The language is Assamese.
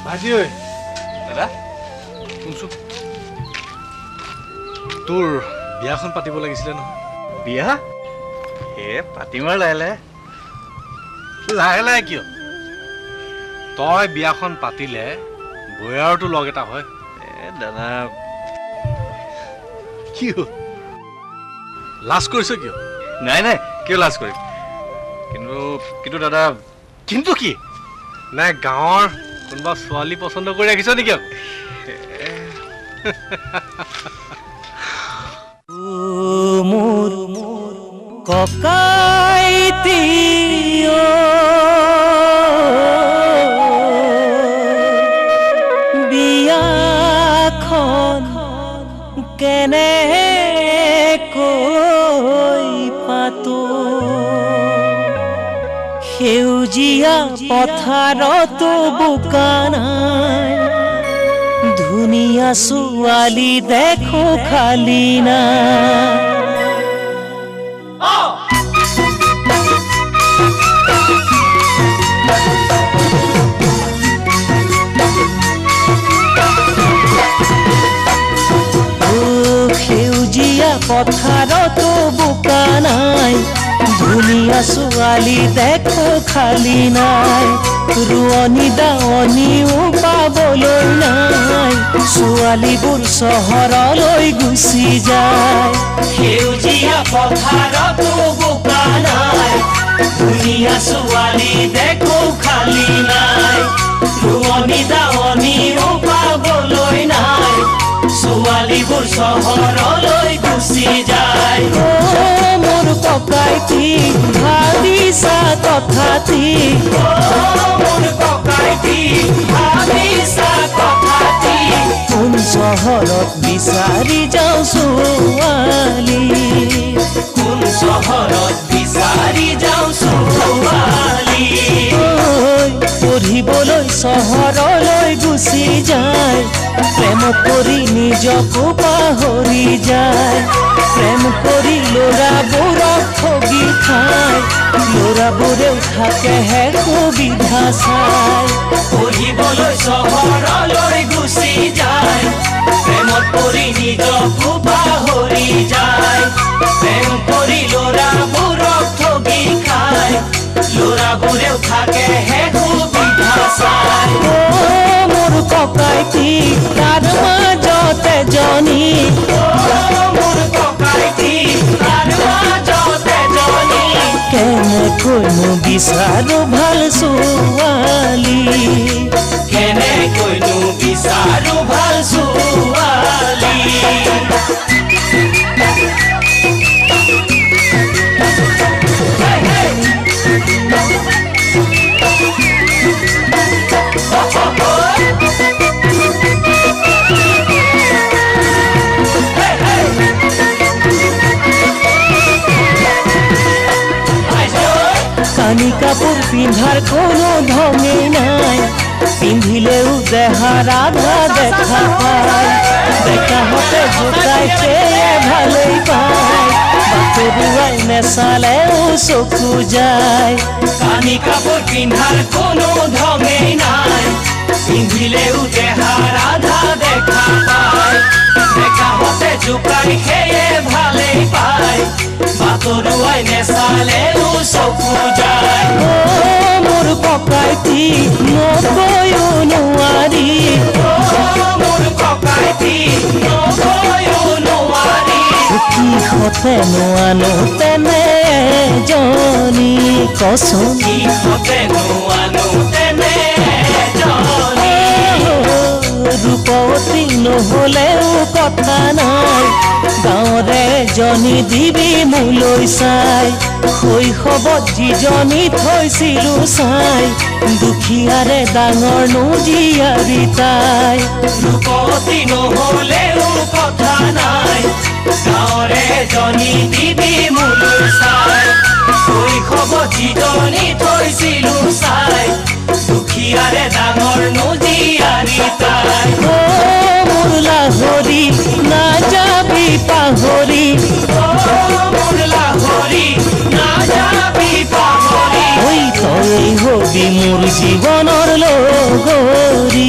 ভাইটি ঐ দাদা শুনচোন তোৰ বিয়াখন পাতিব লাগিছিলে নহয় বিয়া পাতিম আৰু লাহে লাহে লাহে লাহে কিয় তই বিয়াখন পাতিলে বয়াৰতো লগ এটা হয় দাদা কি হ'ল লাজ কৰিছ কিয় নাই নাই কিয় লাজ কৰিম কিন্তু দাদা কিন্তু কি নাই গাঁৱৰ কোনোবা ছোৱালী পচন্দ কৰি ৰাখিছ নেকি আকৌ মোৰ ককাইতি বিয়াখন কেনেকৈ পাতো সেউজীয়া পথাৰতো বোকা নাই ধুনীয়া ছোৱালী দেখো খালি না সেউজীয়া পথাৰতো বোকা নাই ধুনীয়া ছোৱালী দেখো খালি নাই ৰোৱনী দাৱনীও পাবলৈ নাই ছোৱালীবোৰ চহৰলৈ গুচি যায় সেউজীয়া পথাৰতো বোকা নাই ধুনীয়া ছোৱালী দেখো খালি নাই ৰোৱনী দাৱনীও পাবলৈ নাই ছোৱালীবোৰ চহৰলৈ গুচি যায় মোৰ ককাইটি ভাবিছা তথাপি মোৰ ককাইটি ভাবিছা তথাপি কোন চহৰত বিচাৰি যাওঁ ছোৱালী কোন চহৰত বিচাৰি যাওঁ ছোৱালী পঢ়িবলৈ চহৰলৈ গুচি যায় প্ৰেম কৰি নিজকো পাহৰি যায় প্ৰেম কৰি ল'ৰাবোৰক ঠগি খায় ল'ৰাবোৰেও থাকেহে সুবিধা চাই পঢ়িবলৈ চহৰলৈ গুচি যায় প্ৰেমত পৰি নিজকো পাহৰি যায় প্ৰেম কৰি ল'ৰাবোৰক ঠগি খায় ল'ৰাবোৰেও থাকেহে সুবিধা চাই মোৰ ককাইটি তাৰ মাজতে জনী মোৰ ককাইটি তাৰ মাজতে জনী কেনেকৈনো বিচাৰো ভাল ছোৱালী কেনেকৈনো বিচাৰো ভাল ছোৱালী কানি কাপোৰ পিন্ধাৰ কোনো ধঙেই নাই পিন্ধিলেও দেহা ৰাধা দেখা পায় দেখাহঁতে জোকাই সেয়ে ভালেই পায় বাতৰুৱাই নেচালেও চকু যায় কানি কাপোৰ পিন্ধাৰ কোনো ধঙেই নাই পিন্ধিলেও দেহা ৰাধা দেখা পায় দেখাহঁতে জোকাই সেয়ে ভালেই পায় বাতৰুৱাই নেচালেও চকু যায় মোৰ ককাইটি নকৈও নোৱাৰি মোৰ ককাইটি নকৈও নোৱাৰি কিহতে নোৱানো তেনে জনী কচোন কিহতে নোৱানো তেনে জনী ৰূপৱতী নহ'লেও কথা নাই গাঁৱৰে জনী দিবি মোলৈ চাই শৈশৱত যিজনী থৈছিলো চাই দুখীয়াৰে ডাঙৰ জীয়াৰী তাই ৰূপৱতী নহ'লেও কথা নাই গাঁৱৰে জনী দিবি মোলৈ চাই শৈশৱত যিজনী থৈছিলো চাই দুখীয়াৰে ডাঙৰ জীয়াৰী তাই মোৰ লাহৰি নাযাবি পাহৰি মোৰ লাহৰি নাযাবি পাহৰি তই হবি মোৰ জীৱনৰ লগৰী